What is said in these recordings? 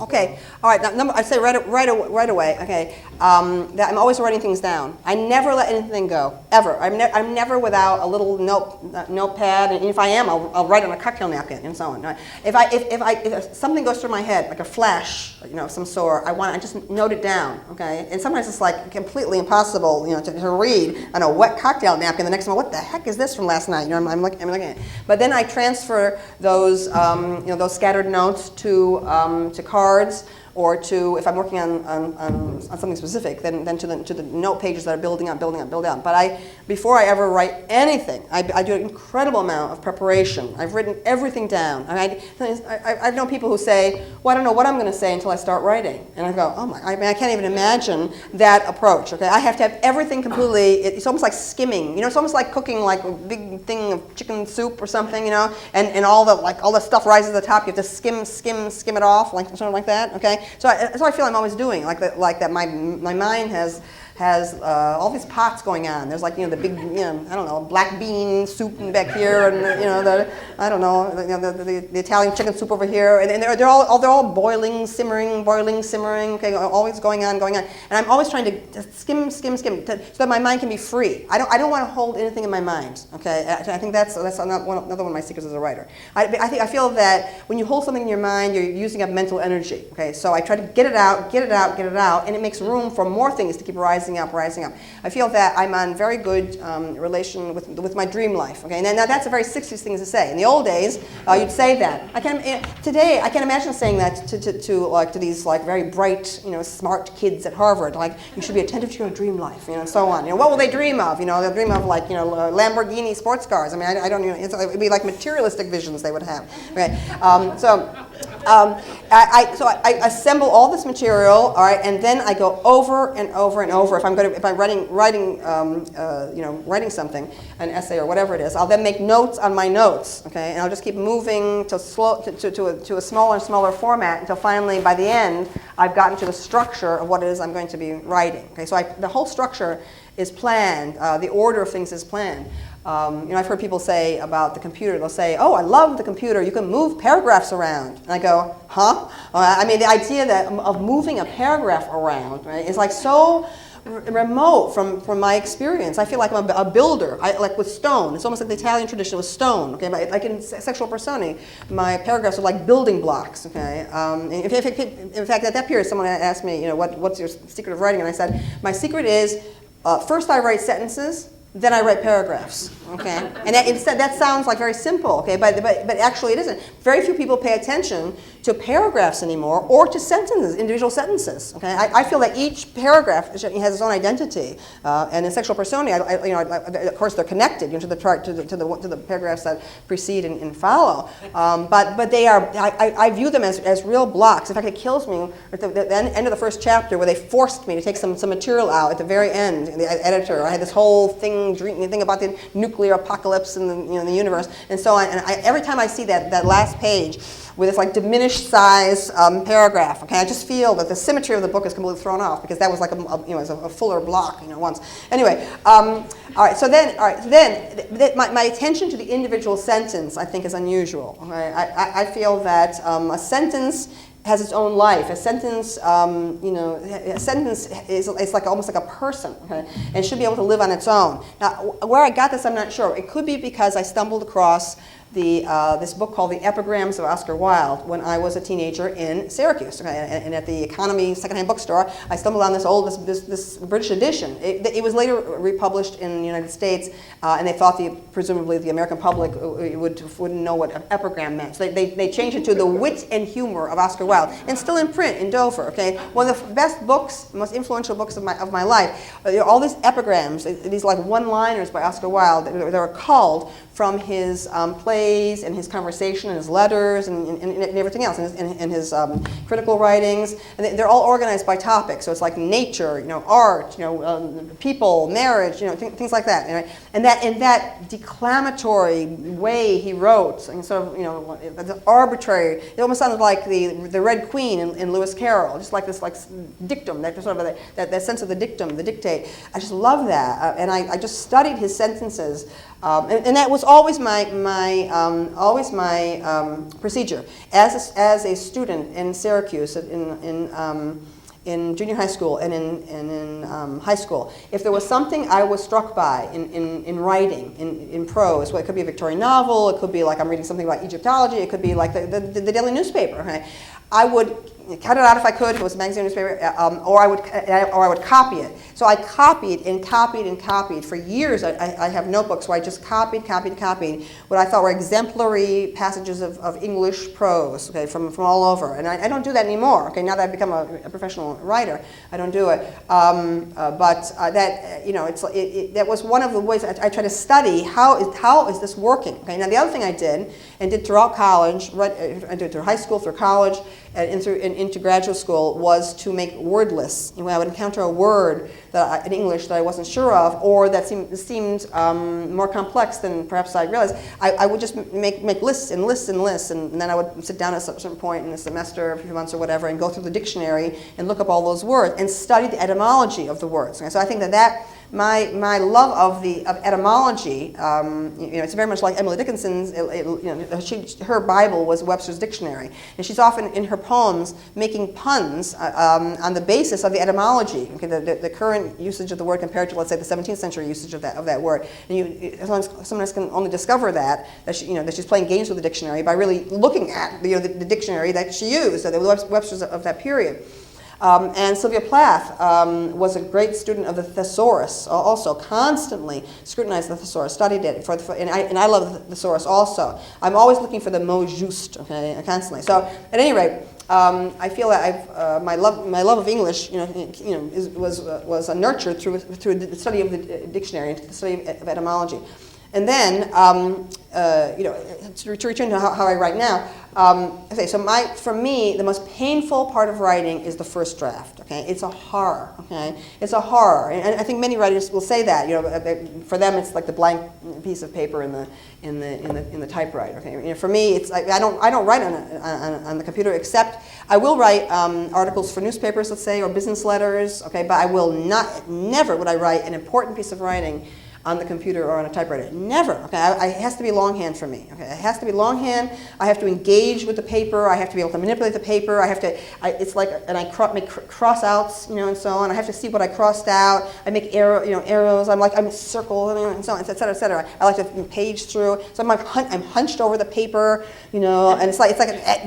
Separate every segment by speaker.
Speaker 1: Okay. All right. Now, I say right away. Okay. That I'm always writing things down. I never let anything go ever. I'm never without a little notepad, and if I am, I'll write on a cocktail napkin and so on. If something goes through my head like a flash, of some sort, I just note it down. Okay. And sometimes it's like completely impossible, to read on a wet cocktail napkin. The next one, what the heck is this from last night? I'm looking at it. But then I transfer those those scattered notes to cards, or to, if I'm working on something specific, then to the note pages that are building up. But before I ever write anything, I do an incredible amount of preparation. I've written everything down. I've known people who say, well, I don't know what I'm going to say until I start writing. And I go, oh my, I can't even imagine that approach. Okay, I have to have everything completely, it's almost like skimming. It's almost like cooking like a big thing of chicken soup or something, and all the stuff rises to the top. You have to skim it off, like something like that. Okay. So that's what I feel I'm always doing, like that. My mind has all these pots going on. There's the big, I don't know, black bean soup back here, and the Italian chicken soup over here, and they're all boiling, simmering. Okay, always going on, and I'm always trying to skim, so that my mind can be free. I don't want to hold anything in my mind. Okay, I think that's another one of my secrets as a writer. I feel that when you hold something in your mind, you're using up mental energy. Okay, so I try to get it out, and it makes room for more things to keep rising up. I feel that I'm on very good relation with my dream life. Okay, now that's a very 60s thing to say. In the old days, you'd say that. Today I can't imagine saying that to these very bright, smart kids at Harvard. Like, you should be attentive to your dream life, and so on. What will they dream of? They'll dream of Lamborghini sports cars. I don't. It'd be like materialistic visions they would have. Okay, I assemble all this material, all right, and then I go over and over and over. If I'm writing something, an essay or whatever it is, I'll then make notes on my notes, okay, and I'll just keep moving to a smaller and smaller format until finally, by the end, I've gotten to the structure of what it is I'm going to be writing. Okay, so the whole structure is planned. The order of things is planned. I've heard people say about the computer, they'll say, oh, I love the computer, you can move paragraphs around. And I go, huh? The idea of moving a paragraph around, right, is so remote from my experience. I feel like I'm a builder, like with stone. It's almost like the Italian tradition with stone. Okay, like in Sexual Personae, my paragraphs are like building blocks. Okay, in fact, at that period, someone asked me, what's your secret of writing? And I said, my secret is first I write sentences, then I write paragraphs, okay? And that sounds like very simple, okay? But actually it isn't. Very few people pay attention to paragraphs anymore, or to sentences, individual sentences, okay? I feel that each paragraph has its own identity, and in Sexual Personae, of course they're connected to the paragraphs that precede and follow. But they are. I view them as real blocks. In fact, it kills me at the end of the first chapter where they forced me to take some material out at the very end. The editor, I had this whole thing about the nuclear apocalypse and the universe and so on. And every time I see that last page with this diminished size paragraph, okay, I just feel that the symmetry of the book is completely thrown off, because that was like a fuller block, once. Anyway, all right. So then my attention to the individual sentence, I think, is unusual. Okay? I feel that a sentence has its own life. A sentence, is like almost like a person, okay? And should be able to live on its own. Now, where I got this, I'm not sure. It could be because I stumbled across this book called The Epigrams of Oscar Wilde when I was a teenager in Syracuse, okay? And at the Economy secondhand bookstore, I stumbled on this British edition. It was later republished in the United States, and they thought presumably the American public wouldn't know what epigram meant. So they changed it to The Wit and Humor of Oscar Wilde, and still in print in Dover. Okay, one of the best books, most influential books of my life. All these epigrams, these like one-liners by Oscar Wilde. They were culled from his plays and his conversation and his letters and everything else, and his critical writings. And they're all organized by topic. So it's like nature, art, people, marriage, things like that. And that in that declamatory way he wrote, and sort of arbitrary. It almost sounded like the Red Queen in Lewis Carroll, just like this dictum, that sort of that sense of the dictum, the dictate. I just love that, and I just studied his sentences. And that was always my procedure. As a student in Syracuse in junior high school and in high school, if there was something I was struck by in writing, in prose, well, it could be a Victorian novel, it could be like I'm reading something about Egyptology, it could be like the daily newspaper. Okay? I would cut it out if I could, if it was a magazine newspaper, or I would copy it. So I copied and copied and copied for years. I have notebooks where I just copied what I thought were exemplary passages of English prose, okay, from all over. And I don't do that anymore. Okay, now that I've become a professional writer, I don't do it. That was one of the ways I try to study how is this working. Okay, now the other thing I did and did throughout college, I did through high school, through college, and into graduate school, was to make word lists. When I would encounter a word in English that I wasn't sure of, or that seemed more complex than perhaps I realized, I would just make lists and lists and lists, and then I would sit down at a certain point in the semester, a few months or whatever, and go through the dictionary and look up all those words and study the etymology of the words. Okay? So I think that my love of etymology, it's very much like Emily Dickinson's. Her Bible was Webster's dictionary, and she's often in her poems making puns on the basis of the etymology, okay, the current usage of the word compared to, let's say, the 17th century usage of that word. And as long as someone can only discover that she's playing games with the dictionary by really looking at the dictionary that she used, so the Webster's of that period. And Sylvia Plath was a great student of the thesaurus, also constantly scrutinized the thesaurus, studied it, and I love the thesaurus also. I'm always looking for the mot juste, okay, constantly. So at any rate, I feel that my love of English, was nurtured through the study of the dictionary, the study of etymology. And then, to return to how I write now, for me, the most painful part of writing is the first draft. Okay, it's a horror. Okay, it's a horror, and I think many writers will say that. For them, it's like the blank piece of paper in the typewriter. Okay, for me, it's I don't write on the computer, except I will write articles for newspapers, let's say, or business letters. Okay, but I will never would I write an important piece of writing on the computer or on a typewriter. Never. Okay, it has to be longhand for me. Okay, it has to be longhand. I have to engage with the paper. I have to be able to manipulate the paper. I make cross outs, and so on. I have to see what I crossed out. I make arrows. I'm circle, and so on, et cetera, et cetera. I like to page through. So I'm hunched over the paper, and it's like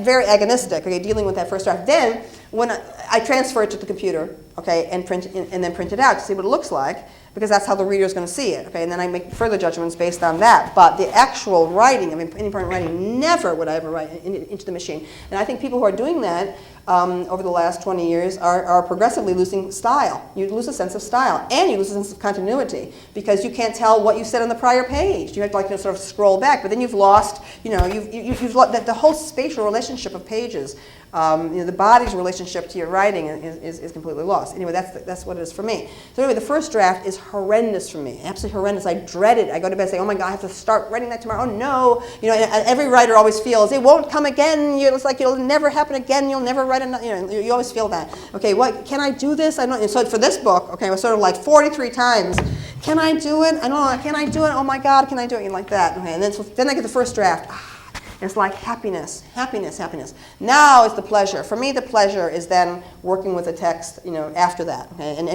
Speaker 1: very agonistic. Okay, dealing with that first draft. Then when I transfer it to the computer, okay, and then print it out to see what it looks like, because that's how the reader is going to see it. Okay, and then I make further judgments based on that. But the actual writing, important writing, never would I ever write into the machine. And I think people who are doing that over the last 20 years are progressively losing style. You lose a sense of style, and you lose a sense of continuity, because you can't tell what you said on the prior page. You have to sort of scroll back, but then you've lost, you've lost the whole spatial relationship of pages. The body's relationship to your writing is completely lost. Anyway, that's what it is for me. So anyway, the first draft is horrendous for me, absolutely horrendous. I dread it. I go to bed saying, "Oh my God, I have to start writing that tomorrow." Oh no, and every writer always feels it won't come again. It's like it'll never happen again. You'll never write another. You always feel that. Okay, what can I do this? I don't. And so for this book, okay, it was sort of like 43 times. Can I do it? I don't know. Can I do it? Oh my God, can I do it? Like that. Okay, and then I get the first draft. It's like happiness. Now is the pleasure. For me, the pleasure is then working with the text, after that. Okay? And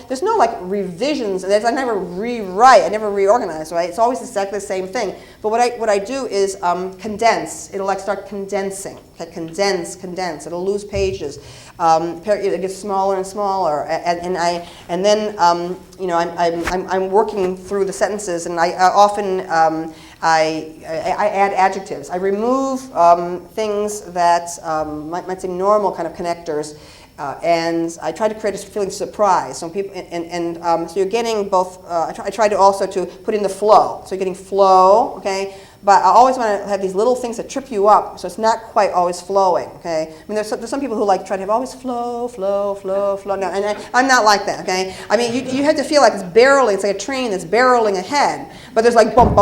Speaker 1: there's no revisions. I never rewrite. I never reorganize. Right? It's always exactly the same thing. But what I do is condense. It'll start condensing. Okay? Condense. It'll lose pages. It gets smaller and smaller. And then I'm working through the sentences, and I often I add adjectives. I remove things that might seem normal kind of connectors, and I try to create a feeling of surprise. So people, so you're getting both. I try to also to put in the flow. So you're getting flow, okay. But I always want to have these little things that trip you up, so it's not quite always flowing, okay? There's some people who try to have always flow. No, and I'm not like that, okay? You have to feel like it's like a train that's barreling ahead, but there's like bump.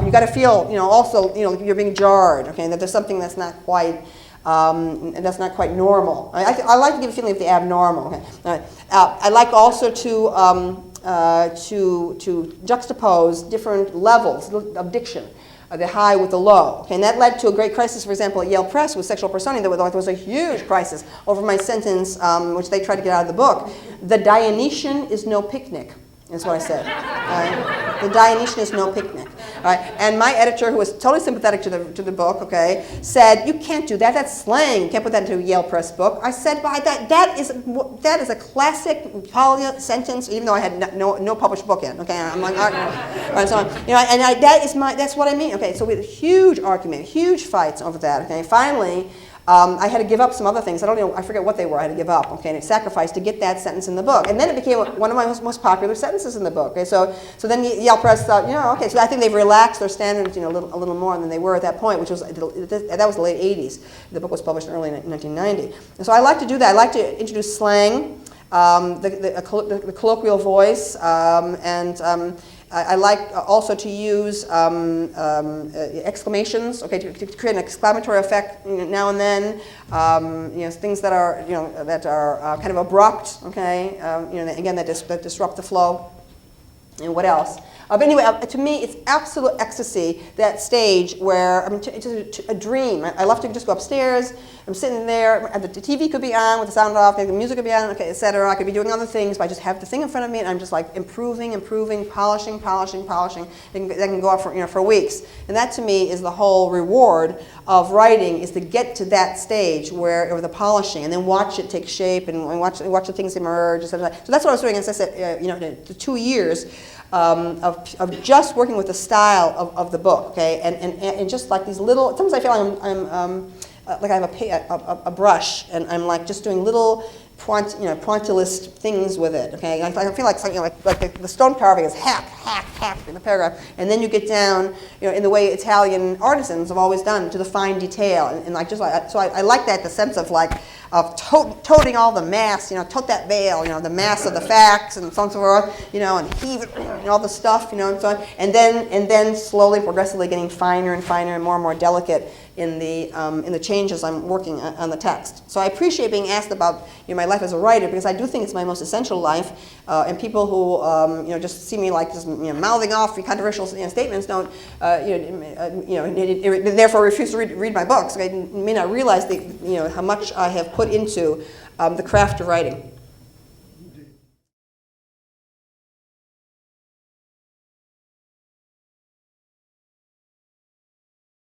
Speaker 1: You got to feel, also, you're being jarred, okay? That there's something that's not quite. That's not quite normal. I like to give a feeling of the abnormal. Okay? I like also to to juxtapose different levels of diction, the high with the low. Okay, and that led to a great crisis, for example, at Yale Press with Sexual Personae. There was a huge crisis over my sentence, which they tried to get out of the book. The Dionysian is no picnic, is what I said. Right? The Dionysian is no picnic. Right? And my editor, who was totally sympathetic to the book, okay, said, you can't do that, that's slang. You can't put that into a Yale Press book. I said, well, that is a classic Paglia sentence, even though I had no published book in. Okay, I'm like, right, so, you know, and that's what I mean. Okay, so we had a huge argument, huge fights over that. Okay, finally, I had to give up some other things. I forget what they were. I had to give up, okay, and sacrifice to get that sentence in the book. And then it became one of my most popular sentences in the book. Okay, so then Yale Press thought, you know, okay, so I think they've relaxed their standards, you know, a little more than they were at that point, which was that was the late '80s. The book was published in early 1990. And so I like to do that. I like to introduce slang, the colloquial voice, and I like also to use exclamations, okay, to create an exclamatory effect, you know, now and then. You know, things that are, you know, kind of abrupt, okay. You know, again, that disrupt the flow. And what else? But anyway, to me, it's absolute ecstasy, that stage where, I mean, it's a dream. I love to just go upstairs. I'm sitting there, and the TV could be on with the sound off, the music could be on, okay, etc. I could be doing other things, but I just have the thing in front of me, and I'm just like improving, polishing. That can go on for, you know, for weeks. And that, to me, is the whole reward of writing, is to get to that stage where the polishing, and then watch it take shape, and watch the things emerge, etc. So that's what I was doing, as I said, you know, the 2 years. Of just working with the style of the book, okay, and just like these little. Sometimes I feel I'm like I have a brush, and I'm like just doing little pointillist things with it, okay. I feel like something like the stone carving is hack in the paragraph, and then you get down, you know, in the way Italian artisans have always done, to the fine detail, and like just like so I like that, the sense of like of toting all the mass, you know, tote that veil, you know, the mass of the facts and so on and so forth, you know, and heave it, and all the stuff, you know, and so on, and then slowly, progressively getting finer and finer and more delicate in the changes I'm working on the text. So I appreciate being asked about, you know, my life as a writer, because I do think it's my most essential life, and people who you know, just see me like just, you know, mouthing off controversial, you know, statements don't therefore refuse to read my books. I may not realize you know, how much I have put into the craft of writing.